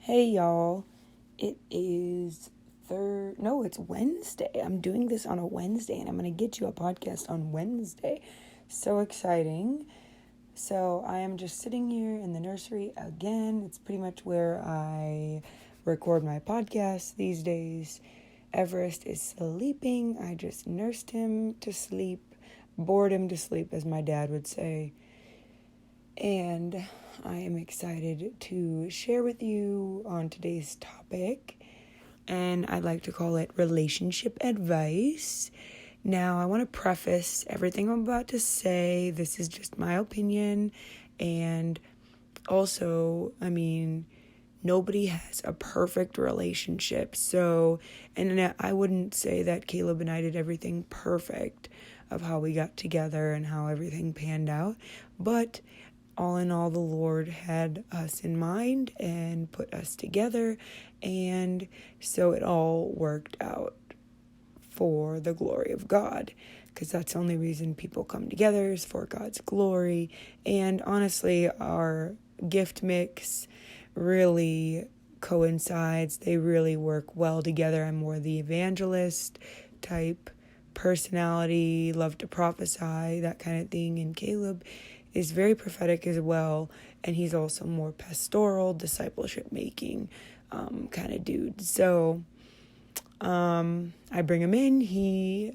Hey y'all, it is it's Wednesday. I'm doing this on a Wednesday and I'm going to get you a podcast on Wednesday. So exciting. So I am just sitting here in the nursery again. It's pretty much where I record my podcast these days. Everest is sleeping. I just nursed him to sleep, bored him to sleep, as my dad would say. And I am excited to share with you on today's topic, and I'd like to call it relationship advice. Now, I want to preface everything I'm about to say. This is just my opinion, and also, nobody has a perfect relationship. So, and I wouldn't say that Caleb and I did everything perfect of how we got together and how everything panned out, but all in all, the Lord had us in mind and put us together, and so it all worked out for the glory of God, because that's the only reason people come together is for God's glory. And honestly, our gift mix really coincides. They really work well together. I'm more the evangelist type personality, love to prophesy, that kind of thing, and Caleb is very prophetic as well, and he's also more pastoral, discipleship making kind of dude. So I bring him in. He,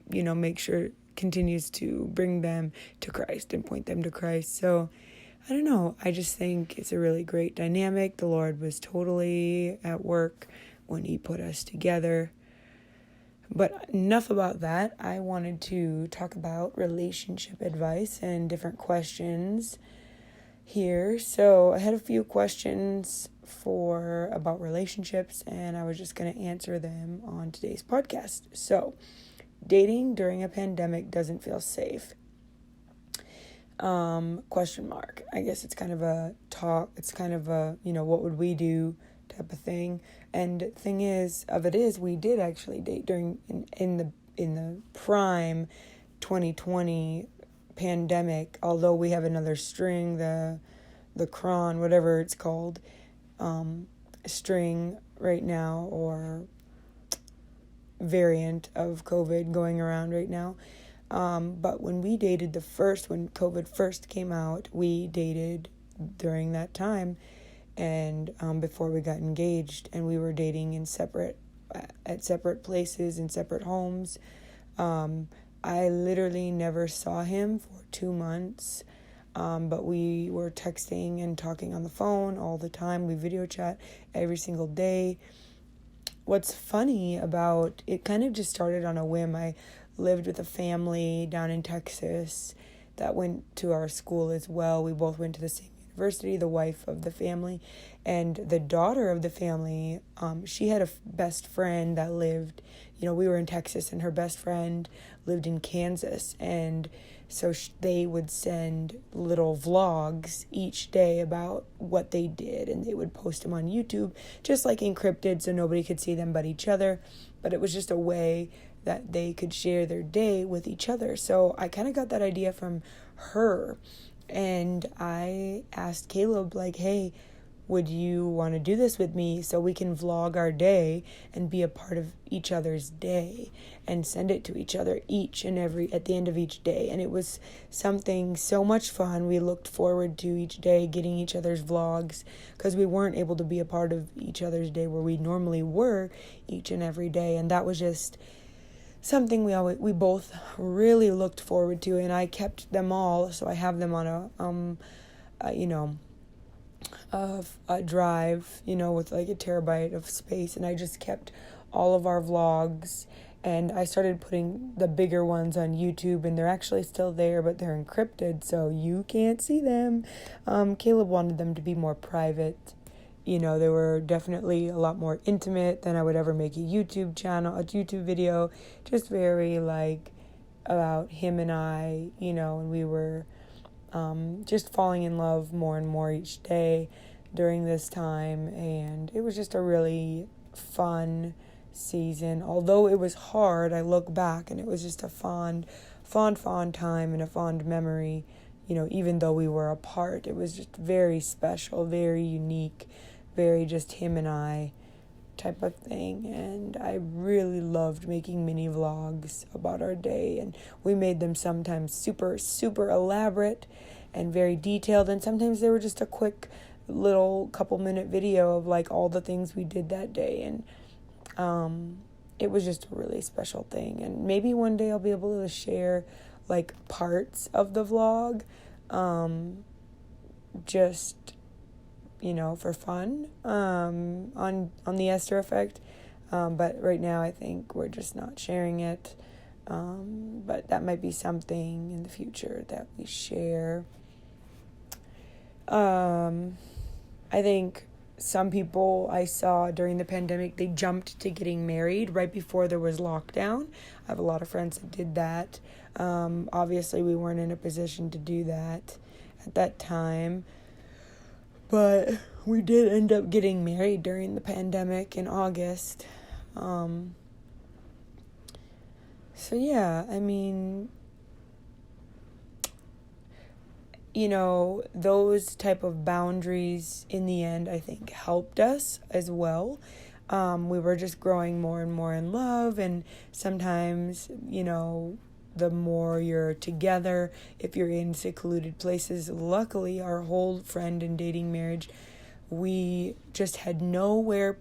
makes sure, continues to bring them to Christ and point them to Christ. So I don't know. I just think it's a really great dynamic. The Lord was totally at work when he put us together. But enough about that. I wanted to talk about relationship advice and different questions here. So I had a few questions about relationships, and I was just going to answer them on today's podcast. So, dating during a pandemic doesn't feel safe. Question mark. I guess it's kind of a talk. It's kind of a, what would we do type of thing. And thing is, we did actually date during in the prime 2020 pandemic. Although we have another string, the cron, whatever it's called, string right now, or variant of COVID going around right now. But when we dated when COVID first came out, we dated during that time, and before we got engaged, and we were dating at separate places, in separate homes. I literally never saw him for 2 months, but we were texting and talking on the phone all the time. We video chat every single day. What's funny about it, kind of just started on a whim. I lived with a family down in Texas that went to our school as well. We both went to the same university, the wife of the family, and the daughter of the family, she had a best friend that lived, we were in Texas, and her best friend lived in Kansas, and so they would send little vlogs each day about what they did, and they would post them on YouTube, just like encrypted, so nobody could see them but each other, but it was just a way that they could share their day with each other. So I kind of got that idea from her, and I asked Caleb, like, hey, would you want to do this with me so we can vlog our day and be a part of each other's day and send it to each other at the end of each day? And it was something so much fun. We looked forward to each day getting each other's vlogs, because we weren't able to be a part of each other's day where we normally were each and every day. And that was just something we both really looked forward to, and I kept them all, so I have them on a drive, with like a terabyte of space, and I just kept all of our vlogs, and I started putting the bigger ones on YouTube, and they're actually still there, but they're encrypted, so you can't see them. Caleb wanted them to be more private. They were definitely a lot more intimate than I would ever make a YouTube video, just very about him and I, and we were just falling in love more and more each day during this time, and it was just a really fun season. Although it was hard, I look back and it was just a fond time and a fond memory. Even though we were apart, it was just very special, very unique, very just him and I type of thing. And I really loved making mini vlogs about our day, and we made them sometimes super, super elaborate and very detailed, and sometimes they were just a quick little couple minute video of like all the things we did that day. And it was just a really special thing. And maybe one day I'll be able to share like parts of the vlog, just, for fun, on the Esther Effect. But right now I think we're just not sharing it. But that might be something in the future that we share. I think some people I saw during the pandemic, they jumped to getting married right before there was lockdown. I have a lot of friends that did that. Obviously, we weren't in a position to do that at that time. But we did end up getting married during the pandemic in August. So yeah, I mean, those type of boundaries in the end, I think, helped us as well. We were just growing more and more in love, and sometimes, the more you're together, if you're in secluded places. Luckily, our whole friend and dating marriage, we just had nowhere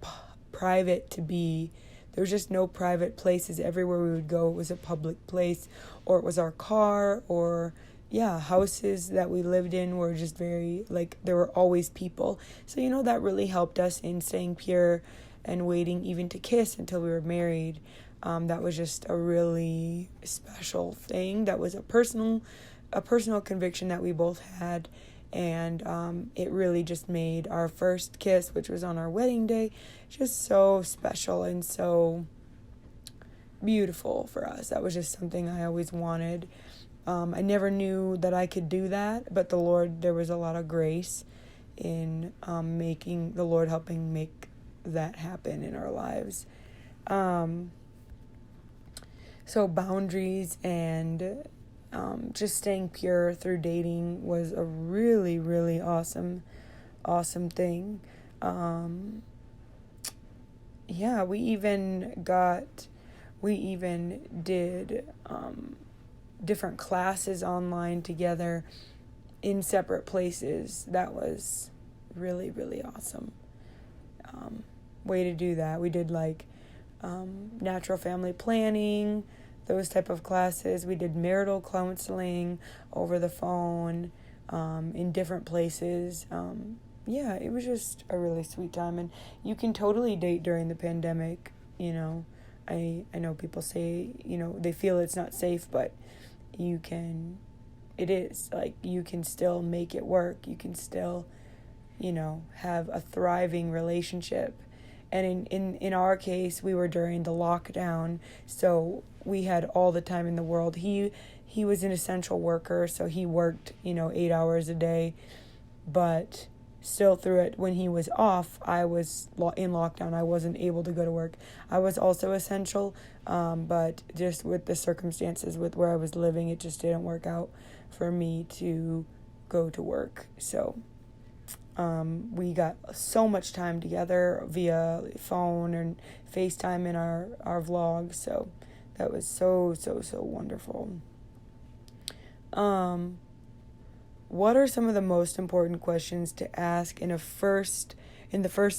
private to be. There was just no private places. Everywhere we would go, it was a public place, or it was our car, or houses that we lived in were just very, there were always people. So, that really helped us in staying pure and waiting even to kiss until we were married. That was just a really special thing. That was a personal conviction that we both had. And it really just made our first kiss, which was on our wedding day, just so special and so beautiful for us. That was just something I always wanted. I never knew that I could do that, but there was a lot of grace in the Lord helping make that happen in our lives. So boundaries and just staying pure through dating was a really, really awesome thing. We even did different classes online together in separate places. That was really, really awesome way to do that. We did natural family planning, those type of classes. We did marital counseling over the phone, in different places. It was just a really sweet time. And you can totally date during the pandemic. I know people say, they feel it's not safe, but it is. You can still make it work. You can still, have a thriving relationship. And in our case, we were during the lockdown, so we had all the time in the world. He was an essential worker, so he worked, 8 hours a day, but still through it, when he was off, I was in lockdown. I wasn't able to go to work. I was also essential, but just with the circumstances with where I was living, it just didn't work out for me to go to work. So we got so much time together via phone and FaceTime in our vlogs. So that was so, so, so wonderful. What are some of the most important questions to ask in the first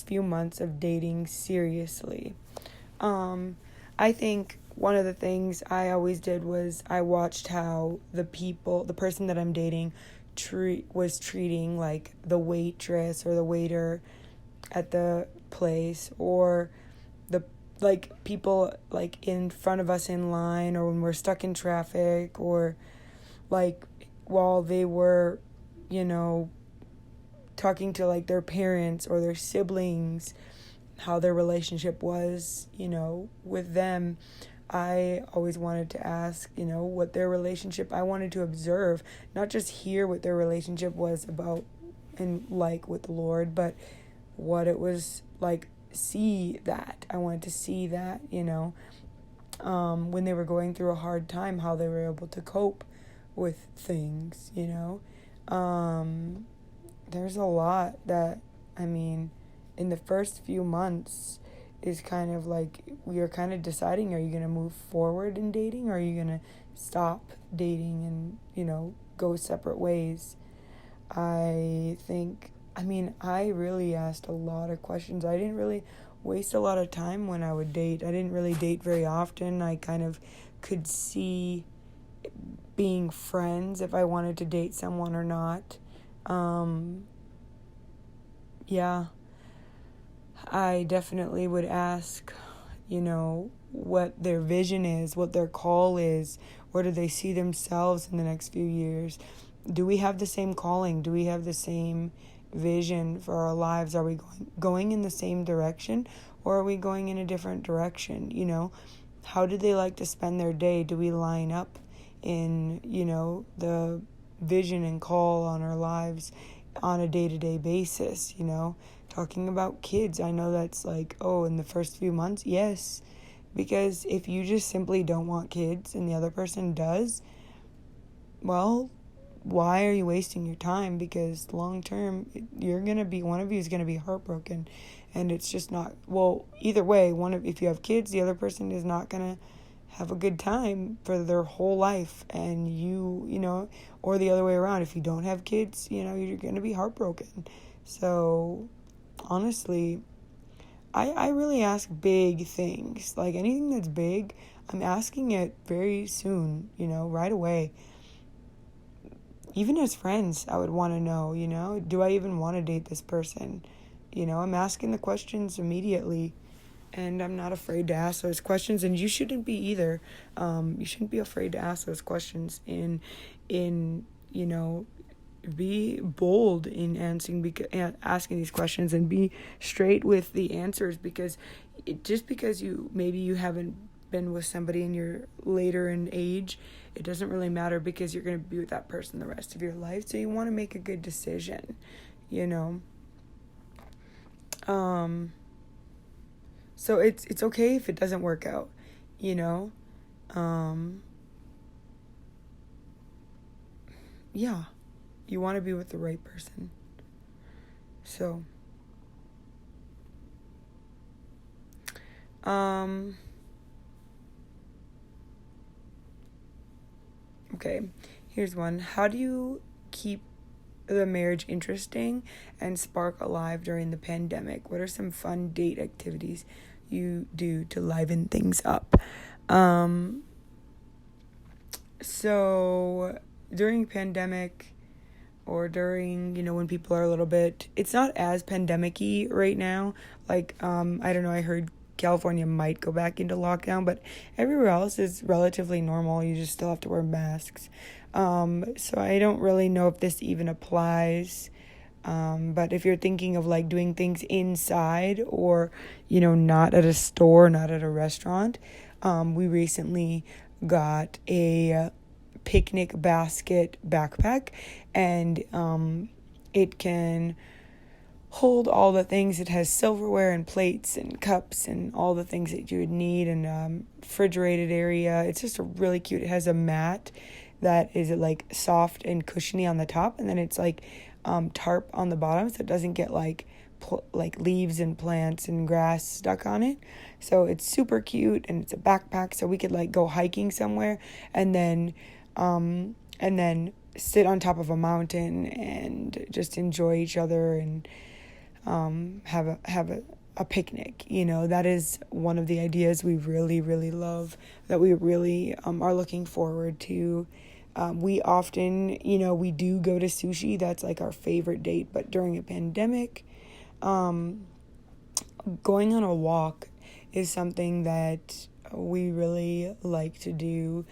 few months of dating seriously? I think one of the things I always did was I watched how the person that I'm dating was treating the waitress or the waiter at the place, or the people in front of us in line, or when we're stuck in traffic, or while they were talking to their parents or their siblings, how their relationship was with them. I always wanted to ask, what their relationship, I wanted to observe, not just hear what their relationship was about and with the Lord, but what it was see that. I wanted to see that, when they were going through a hard time, how they were able to cope with things, There's a lot that, in the first few months is kind of like we are kind of deciding, are you going to move forward in dating, or are you going to stop dating and, go separate ways? I really asked a lot of questions. I didn't really waste a lot of time when I would date. I didn't really date very often. I kind of could see being friends if I wanted to date someone or not. Yeah, I definitely would ask, what their vision is, what their call is, where do they see themselves in the next few years? Do we have the same calling? Do we have the same vision for our lives? Are we going in the same direction, or are we going in a different direction? How do they like to spend their day? Do we line up in, the vision and call on our lives on a day-to-day basis? Talking about kids, I know that's like, in the first few months, yes, because if you just simply don't want kids and the other person does, well, why are you wasting your time? Because long term, one of you is gonna be heartbroken, and it's just not, well, either way, if you have kids, the other person is not gonna have a good time for their whole life, and or the other way around, if you don't have kids, you're gonna be heartbroken. So honestly, I really ask big things. Like anything that's big, I'm asking it very soon, right away. Even as friends, I would want to know, do I even want to date this person? I'm asking the questions immediately, and I'm not afraid to ask those questions, and you shouldn't be either. You shouldn't be afraid to ask those questions be bold in asking these questions, and be straight with the answers, because just because you haven't been with somebody and you're later in age, it doesn't really matter, because you're going to be with that person the rest of your life. So you want to make a good decision, so it's okay if it doesn't work out, yeah, you want to be with the right person. So okay, here's one. How do you keep the marriage interesting and spark alive during the pandemic? What are some fun date activities you do to liven things up? So during pandemic, or during, when people are a little bit, it's not as pandemic-y right now. Like, I don't know, I heard California might go back into lockdown, but everywhere else is relatively normal. You just still have to wear masks. So I don't really know if this even applies. But if you're thinking of like doing things inside, or, not at a store, not at a restaurant, we recently got a picnic basket backpack, and it can hold all the things. It has silverware and plates and cups and all the things that you would need, and refrigerated area. It's just really cute. It has a mat that is like soft and cushiony on the top, and then it's like tarp on the bottom, so it doesn't get like leaves and plants and grass stuck on it. So it's super cute, and it's a backpack, so we could like go hiking somewhere, and then sit on top of a mountain and just enjoy each other, and have a picnic. That is one of the ideas we really, really love, that we really are looking forward to. We often, we do go to sushi. That's like our favorite date. But during a pandemic, going on a walk is something that we really like to do.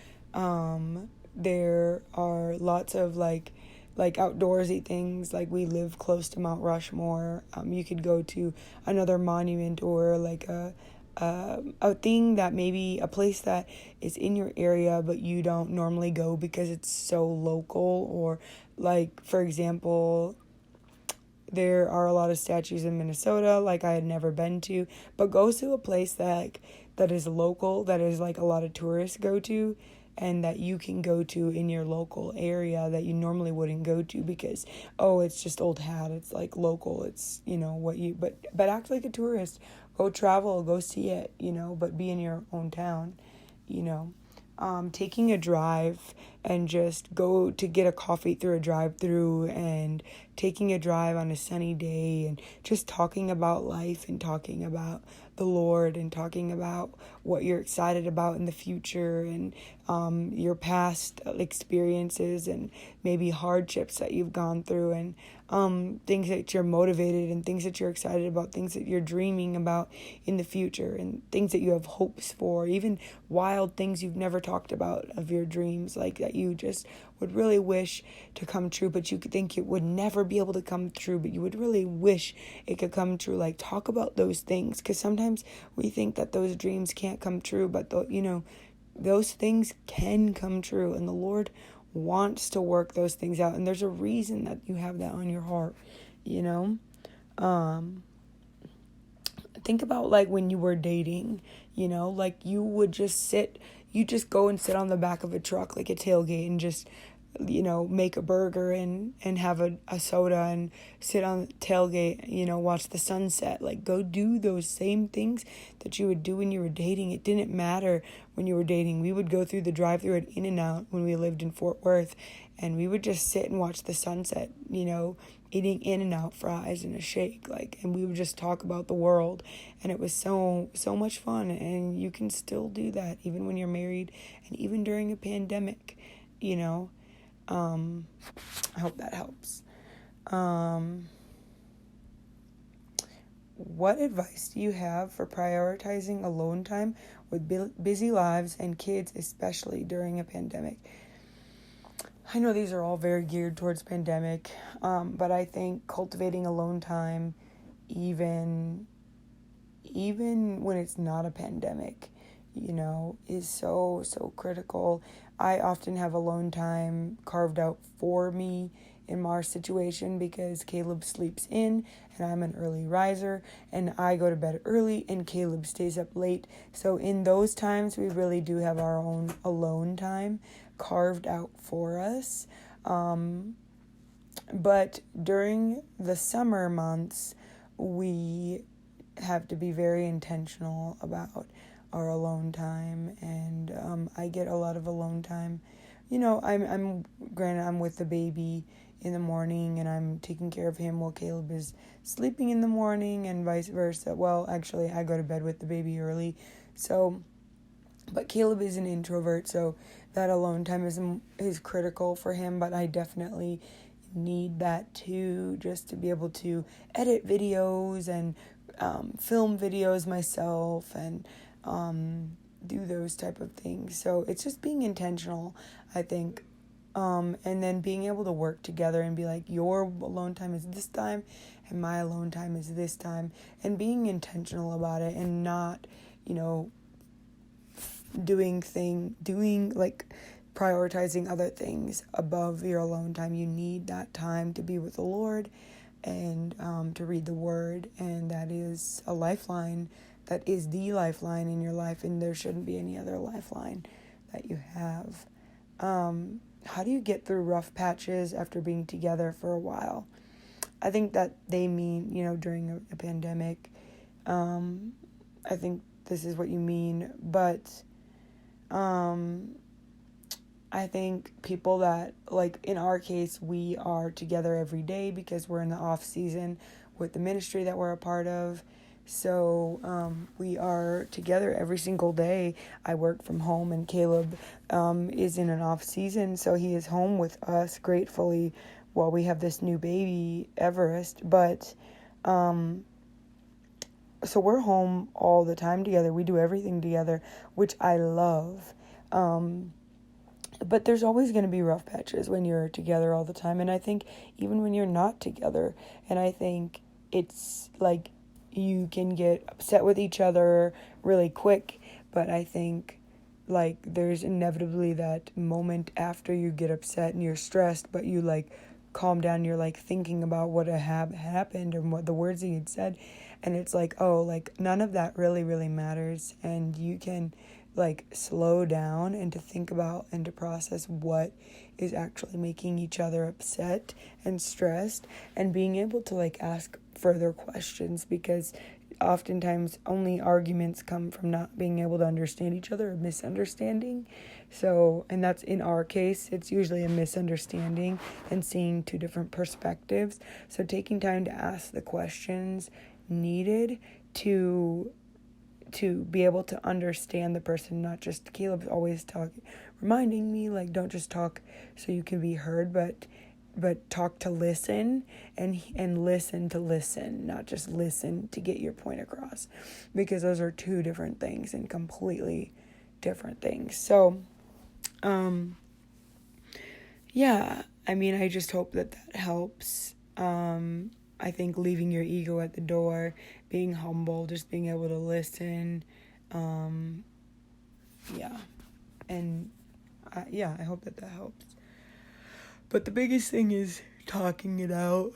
There are lots of like outdoorsy things. Like, we live close to Mount Rushmore. You could go to another monument, or like a thing that maybe a place that is in your area but you don't normally go because it's so local. Or like, for example, there are a lot of statues in Minnesota like I had never been to, but go to a place that is local, that is like a lot of tourists go to, and that you can go to in your local area that you normally wouldn't go to because, oh, it's just Old Hat, it's like local, it's, what you, but act like a tourist, go travel, go see it, but be in your own town, you know. Taking a drive and just go to get a coffee through a drive-through and taking a drive on a sunny day and just talking about life and talking about the Lord and talking about what you're excited about in the future and your past experiences and maybe hardships that you've gone through and things that you're motivated and things that you're excited about, things that you're dreaming about in the future and things that you have hopes for, even wild things you've never talked about of your dreams, like that you just would really wish to come true, but you could think it would never be able to come true, but you would really wish it could come true. Like, talk about those things, because sometimes we think that those dreams can't come true, but those things can come true, and the Lord wants to work those things out, and there's a reason that you have that on your heart, think about like when you were dating, like you just go and sit on the back of a truck, like a tailgate, and just make a burger and have a soda and sit on the tailgate, watch the sunset. Like, go do those same things that you would do when you were dating. It didn't matter when you were dating. We would go through the drive-thru at In-N-Out when we lived in Fort Worth, and we would just sit and watch the sunset, eating In-N-Out fries and a shake, and we would just talk about the world, and it was so much fun. And you can still do that even when you're married and even during a pandemic. I hope that helps. What advice do you have for prioritizing alone time with busy lives and kids, especially during a pandemic? I know these are all very geared towards pandemic, but I think cultivating alone time, even when it's not a pandemic, is so critical. I often have alone time carved out for me in our situation because Caleb sleeps in and I'm an early riser and I go to bed early and Caleb stays up late. So in those times, we really do have our own alone time carved out for us. But during the summer months, we have to be very intentional about our alone time, and I get a lot of alone time. I'm granted I'm with the baby in the morning and I'm taking care of him while Caleb is sleeping in the morning and vice versa. Well, actually, I go to bed with the baby early, but Caleb is an introvert, so that alone time is critical for him, but I definitely need that too, just to be able to edit videos and film videos myself and do those type of things. So it's just being intentional, I think, and then being able to work together and be like, your alone time is this time and my alone time is this time, and being intentional about it and not, prioritizing other things above your alone time. You need that time to be with the Lord and to read the Word, and that is a lifeline. That is the lifeline in your life, and there shouldn't be any other lifeline that you have. How do you get through rough patches after being together for a while? I think that they mean, during a pandemic. I think this is what you mean, but I think people that, like in our case, we are together every day because we're in the off season with the ministry that we're a part of. So we are together every single day. I work from home and Caleb is in an off season, so he is home with us gratefully while we have this new baby, Everest. But so we're home all the time together. We do everything together, which I love. But there's always going to be rough patches when you're together all the time. And I think even when you're not together, and I think it's like you can get upset with each other really quick, but I think like there's inevitably that moment after you get upset and you're stressed, but you like calm down, you're like thinking about what happened and what the words that you'd said, and it's like, oh, like none of that really matters, and you can like slow down and to think about and to process what is actually making each other upset and stressed, and being able to like ask further questions, because oftentimes only arguments come from not being able to understand each other or misunderstanding. So, and that's in our case, it's usually a misunderstanding and seeing two different perspectives. So taking time to ask the questions needed to be able to understand the person, not just Caleb's always reminding me, like, don't just talk so you can be heard, but talk to listen, and listen to listen, not just listen to get your point across, because those are two different things and completely different things. So, yeah, I mean, I just hope that helps. I think leaving your ego at the door, being humble, just being able to listen, yeah, and I hope that helps. But the biggest thing is talking it out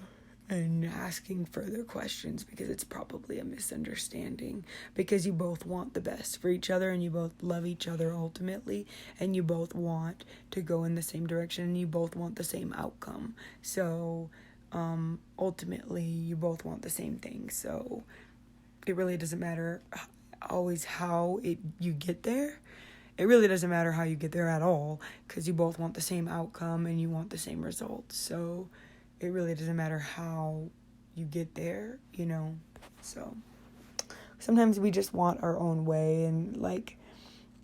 and asking further questions, because it's probably a misunderstanding, because you both want the best for each other and you both love each other ultimately, and you both want to go in the same direction and you both want the same outcome. So ultimately you both want the same thing. So it really doesn't matter always how you get there. It really doesn't matter how you get there at all, because you both want the same outcome and you want the same results. So it really doesn't matter how you get there, So sometimes we just want our own way. And like,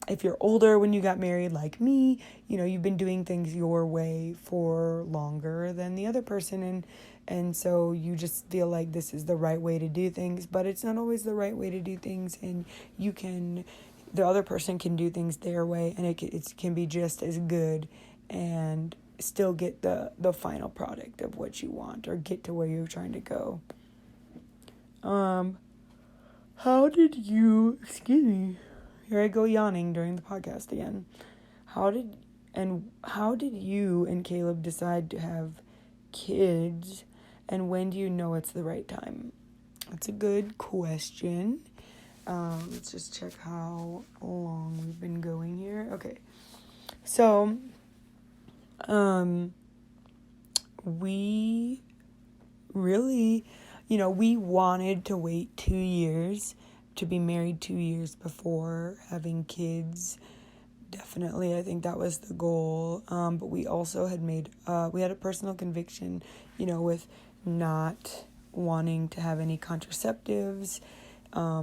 if you're older when you got married, like me, you've been doing things your way for longer than the other person. And so you just feel like this is the right way to do things, but it's not always the right way to do things. And the other person can do things their way, and it can be just as good and still get the final product of what you want, or get to where you're trying to go. How did you, excuse me, here I go yawning during the podcast again. How did you and Caleb decide to have kids, and when do you know it's the right time? That's a good question. Let's just check how long we've been going here. Okay. So, we really, we wanted to wait 2 years, to be married 2 years before having kids. Definitely, I think that was the goal. But we also had we had a personal conviction, with not wanting to have any contraceptives,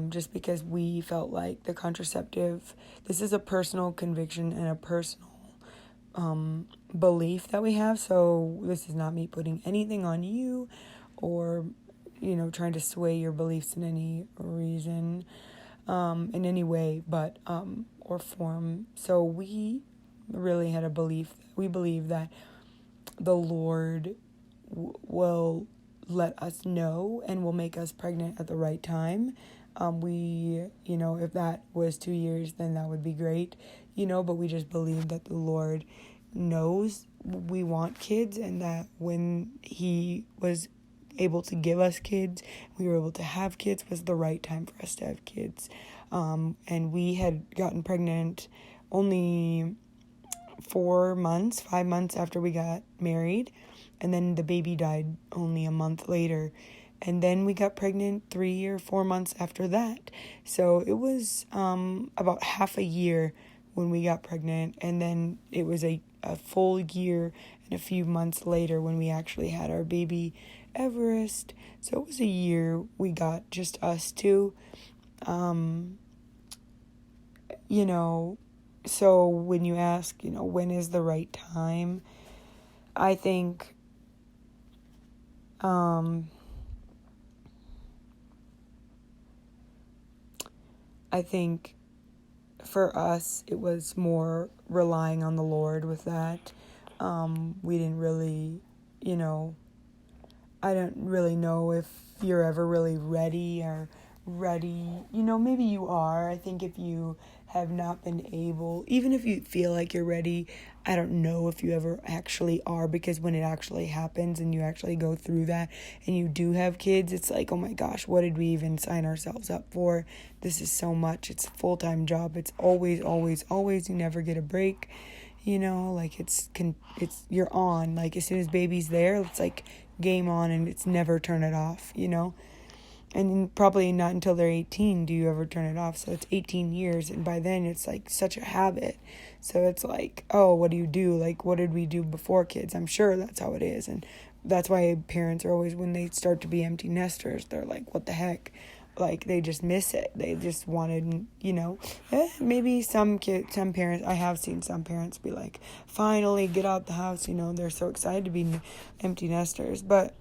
just because we felt like the contraceptive, this is a personal conviction and a personal belief that we have. So this is not me putting anything on you or, trying to sway your beliefs in any reason, in any way, but, or form. So we really had a belief. We believe that the Lord will let us know and will make us pregnant at the right time. If that was 2 years, then that would be great, but we just believe that the Lord knows we want kids, and that when He was able to give us kids, we were able to have kids, was the right time for us to have kids. And we had gotten pregnant only 5 months after we got married, and then the baby died only a month later. And then we got pregnant 3 or 4 months after that. So it was about half a year when we got pregnant. And then it was a full year and a few months later when we actually had our baby, Everest. So it was a year we got just us two. So when you ask, when is the right time, I think for us, it was more relying on the Lord with that. We didn't really, I don't really know if you're ever really ready or ready. Maybe you are. I think if you have not been able, even if you feel like you're ready, I don't know if you ever actually are, because when it actually happens and you actually go through that and you do have kids, it's like, oh my gosh, what did we even sign ourselves up for? This is so much. It's a full-time job. It's always, always, always. You never get a break. Like it's you're on. Like as soon as baby's there, it's like game on, and it's never turn it off. And probably not until they're 18 do you ever turn it off. So it's 18 years, and by then it's like such a habit. So it's like, oh, what do you do? Like, what did we do before kids? I'm sure that's how it is. And that's why parents are always, when they start to be empty nesters, they're like, what the heck? Like, they just miss it. They just wanted, maybe some parents, I have seen some parents be like, finally get out the house, they're so excited to be empty nesters. But,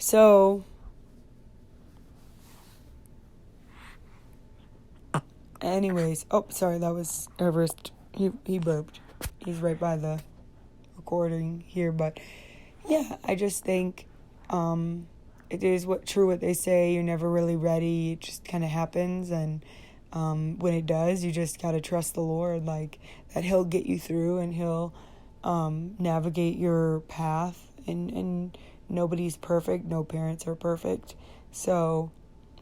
so, anyways, oh, sorry, that was Everest. He burped. He's right by the recording here, but yeah, I just think, it is true what they say. You're never really ready. It just kind of happens, and when it does, you just gotta trust the Lord, like that He'll get you through, and He'll navigate your path. And nobody's perfect. No parents are perfect. So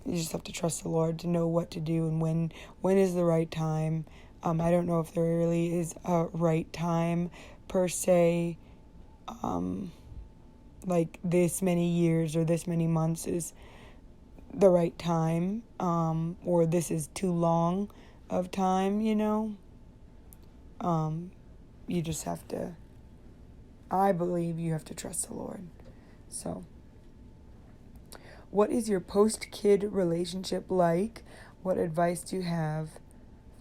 you just have to trust the Lord to know what to do and when is the right time. I don't know if there really is a right time per se. Like this many years or this many months is the right time, or this is too long of time, you just have to, I believe you have to trust the Lord. So, what is your post-kid relationship like? What advice do you have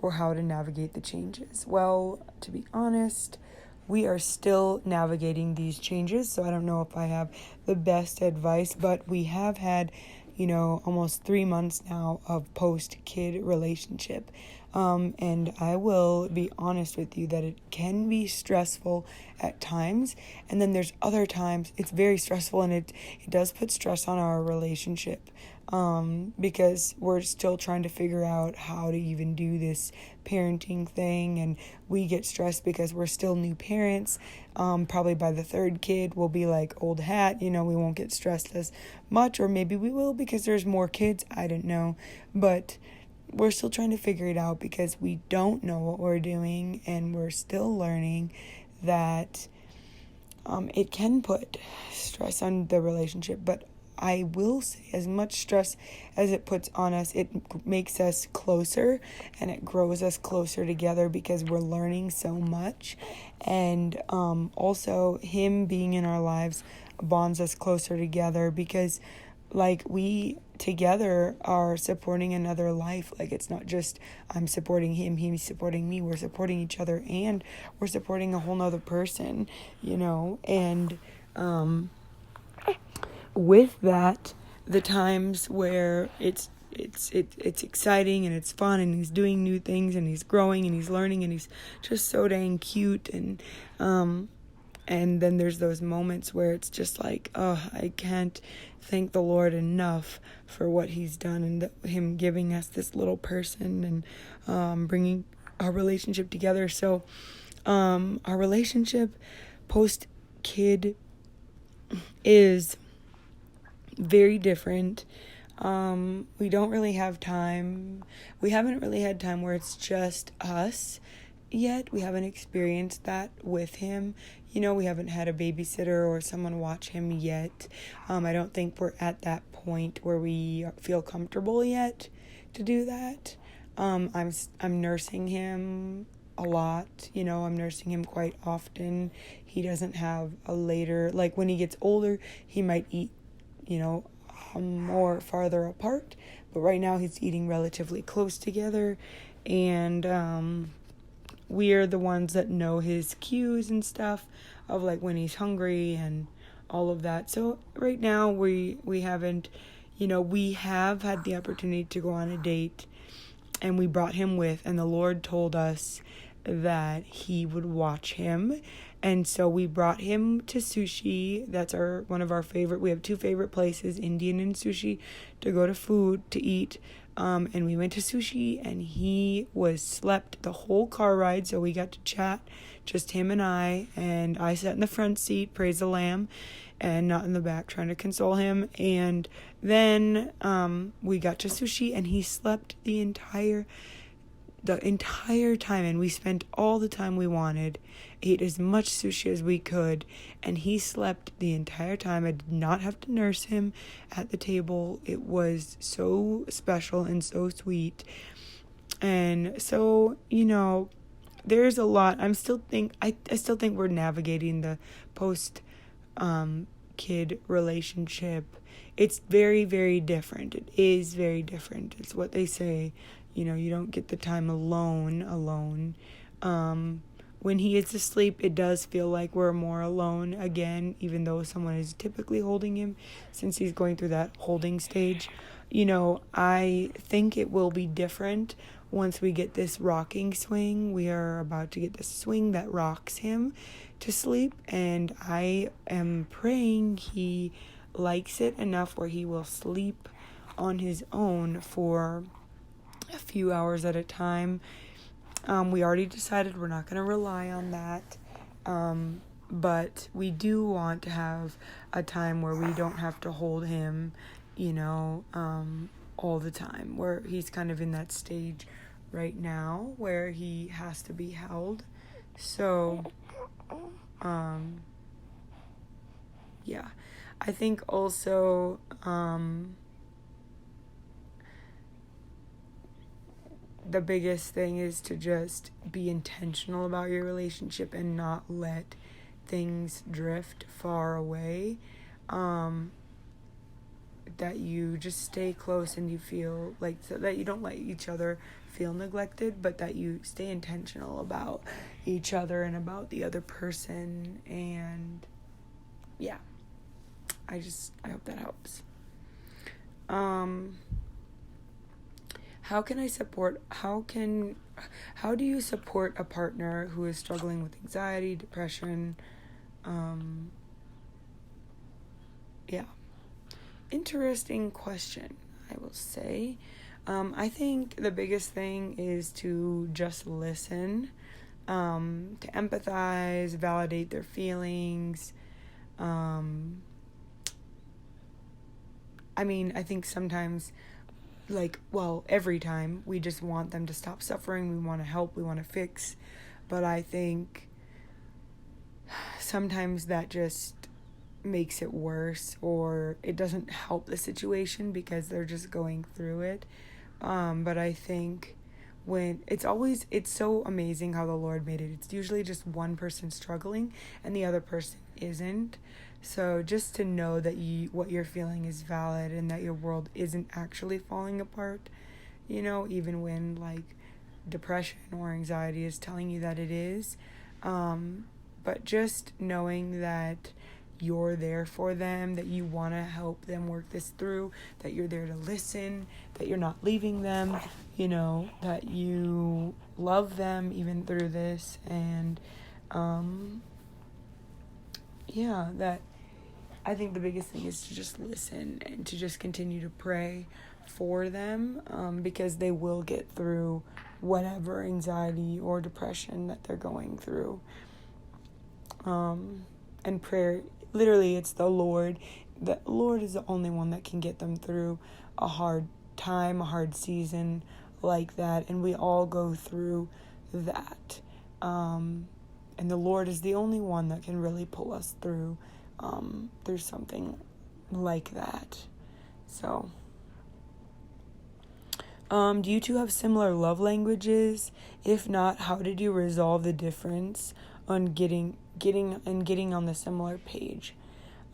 for how to navigate the changes? Well, to be honest, we are still navigating these changes, so I don't know if I have the best advice, but we have had, almost 3 months now of post-kid relationship. And I will be honest with you that it can be stressful at times, and then there's other times it's very stressful, and it does put stress on our relationship, because we're still trying to figure out how to even do this parenting thing, and we get stressed because we're still new parents. Probably by the third kid we'll be like old hat, we won't get stressed as much, or maybe we will because there's more kids, I don't know, but we're still trying to figure it out because we don't know what we're doing, and we're still learning that it can put stress on the relationship. But I will say, as much stress as it puts on us, it makes us closer, and it grows us closer together because we're learning so much. And also him being in our lives bonds us closer together, because like we together are supporting another life. Like it's not just I'm supporting him, he's supporting me. We're supporting each other, and we're supporting a whole nother person, and with that, the times where it's exciting and it's fun, and he's doing new things, and he's growing and he's learning, and he's just so dang cute, and then there's those moments where it's just like, oh, I can't thank the Lord enough for what he's done, and him giving us this little person, and bringing our relationship together. So our relationship post-kid is very different. We don't really have time. We haven't really had time where it's just us yet. We haven't experienced that with him. We haven't had a babysitter or someone watch him yet. I don't think we're at that point where we feel comfortable yet to do that. I'm nursing him a lot. I'm nursing him quite often. He doesn't have a later, like when he gets older, he might eat, more farther apart. But right now he's eating relatively close together, and we're the ones that know his cues and stuff of like when he's hungry and all of that. So right now we haven't, we have had the opportunity to go on a date, and we brought him with, and the Lord told us that he would watch him, And so we brought him to sushi. That's one of our favorite. We have two favorite places, Indian and sushi, to go to eat. And we went to sushi, and he slept the whole car ride. So we got to chat, just him and I sat in the front seat, praise the Lamb, and not in the back, trying to console him. And then we got to sushi, and he slept the entire time, and we spent all the time we wanted, ate as much sushi as we could, and he slept the entire time. I did not have to nurse him at the table. It was so special and so sweet. And so, there's a lot. I still think we're navigating the post kid relationship. It's very, very different. It is very different. It's what they say. You don't get the time alone. When he is asleep, it does feel like we're more alone again, even though someone is typically holding him, since he's going through that holding stage. I think it will be different once we get this rocking swing. We are about to get this swing that rocks him to sleep, and I am praying he likes it enough where he will sleep on his own for a few hours at a time. We already decided we're not going to rely on that, but we do want to have a time where we don't have to hold him, all the time, where he's kind of in that stage right now where he has to be held. So, yeah, I think also, the biggest thing is to just be intentional about your relationship and not let things drift far away. That you just stay close and you feel like, so that you don't let each other feel neglected, but that you stay intentional about each other and about the other person. And yeah, I hope that helps. How do you support a partner who is struggling with anxiety, depression? Interesting question, I will say. I think the biggest thing is to just listen, to empathize, validate their feelings. I think sometimes, every time, we just want them to stop suffering. We want to help, we want to fix. But I think sometimes that just makes it worse, or it doesn't help the situation because they're just going through it. But I think it's so amazing how the Lord made it. It's usually just one person struggling and the other person isn't. So just to know that what you're feeling is valid and that your world isn't actually falling apart, even when depression or anxiety is telling you that it is. But just knowing that you're there for them, that you want to help them work this through, that you're there to listen, that you're not leaving them, that you love them even through this. And that I think the biggest thing is to just listen and to just continue to pray for them, because they will get through whatever anxiety or depression that they're going through. And prayer, literally, it's the Lord. The Lord is the only one that can get them through a hard time, a hard season like that. And we all go through that. And the Lord is the only one that can really pull us through something like that. So, do you two have similar love languages? If not, how did you resolve the difference on getting on the similar page?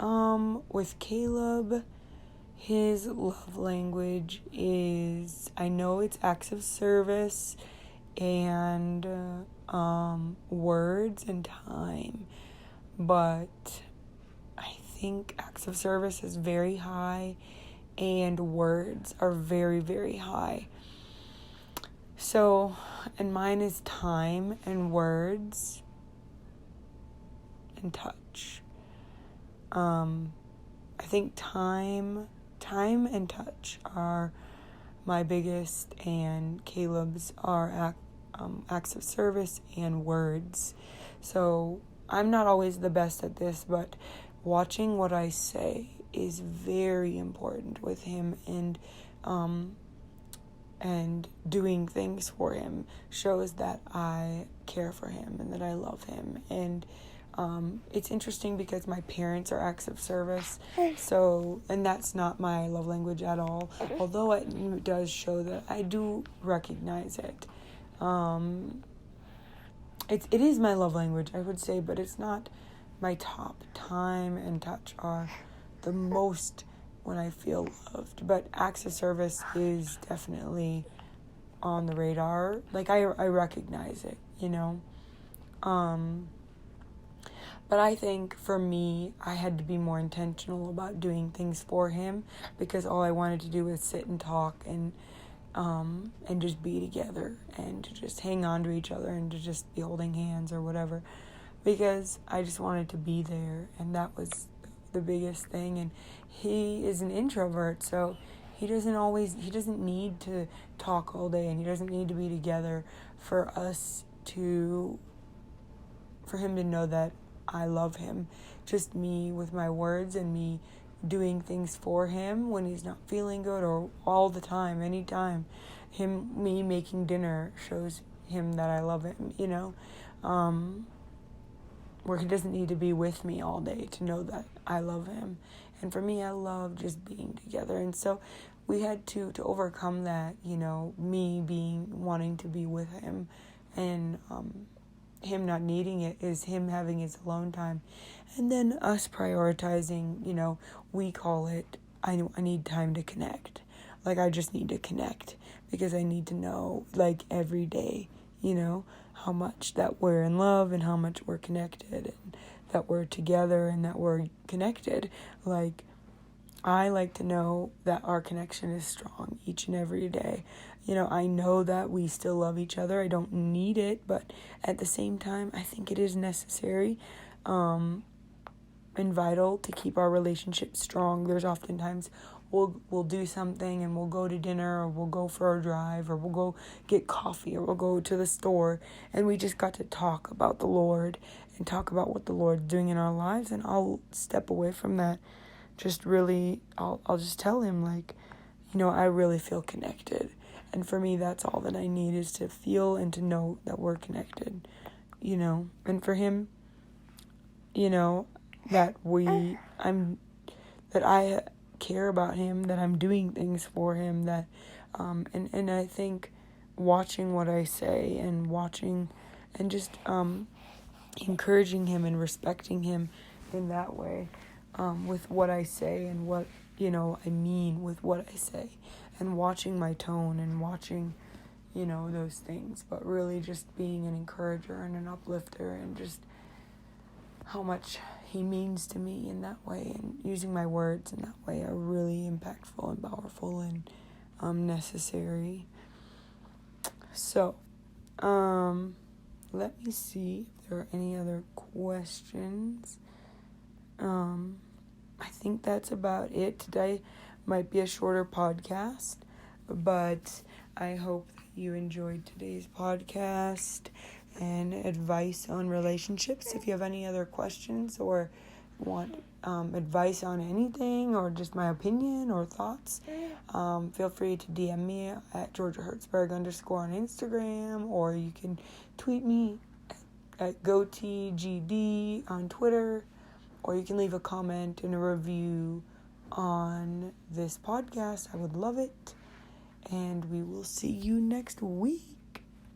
With Caleb, his love language is, I know it's acts of service and words and time, but I think acts of service is very high and words are very, very high. So, and mine is time and words. and touch. I think time and touch are my biggest, and Caleb's are acts of service and words. So I'm not always the best at this, but watching what I say is very important with him, and doing things for him shows that I care for him and that I love him. And it's interesting because my parents are acts of service, and that's not my love language at all, although it does show that I do recognize it. It is my love language, I would say, but it's not my top. Time and touch are the most when I feel loved, but acts of service is definitely on the radar. Like, I recognize it, But I think for me, I had to be more intentional about doing things for him, because all I wanted to do was sit and talk and just be together and to just hang on to each other and to just be holding hands or whatever, because I just wanted to be there, and that was the biggest thing. And he is an introvert, so he doesn't need to talk all day, and he doesn't need to be together for him to know that I love him. Just me with my words and me doing things for him when he's not feeling good, or all the time, anytime. Me making dinner shows him that I love him, where he doesn't need to be with me all day to know that I love him. And for me, I love just being together. And so we had to overcome that, me wanting to be with him, and him not needing it is him having his alone time. And then us prioritizing, we call it, I need time to connect. Like, I just need to connect because I need to know, like, every day, how much that we're in love and how much we're connected and that we're together and that we're connected. Like, I like to know that our connection is strong each and every day. I know that we still love each other. I don't need it, but at the same time, I think it is necessary and vital to keep our relationship strong. There's oftentimes we'll do something and we'll go to dinner, or we'll go for a drive, or we'll go get coffee, or we'll go to the store, and we just got to talk about the Lord and talk about what the Lord's doing in our lives. And I'll step away from that. I'll just tell him, like, I really feel connected. And for me, that's all that I need, is to feel and to know that we're connected, And for him, that I care about him, that I'm doing things for him, that, and I think watching what I say and watching and just, encouraging him and respecting him in that way, with what I say and what, I mean with what I say, and watching my tone and watching, those things, but really just being an encourager and an uplifter, and just how much he means to me in that way, and using my words in that way are really impactful and powerful and necessary. So, let me see if there are any other questions. I think that's about it. Today might be a shorter podcast, but I hope that you enjoyed today's podcast and advice on relationships. If you have any other questions or want advice on anything, or just my opinion or thoughts, feel free to DM me at Georgia Hertzberg _ on Instagram, or you can tweet me at GoTGD on Twitter, or you can leave a comment and a review on this podcast. I would love it. And we will see you next week.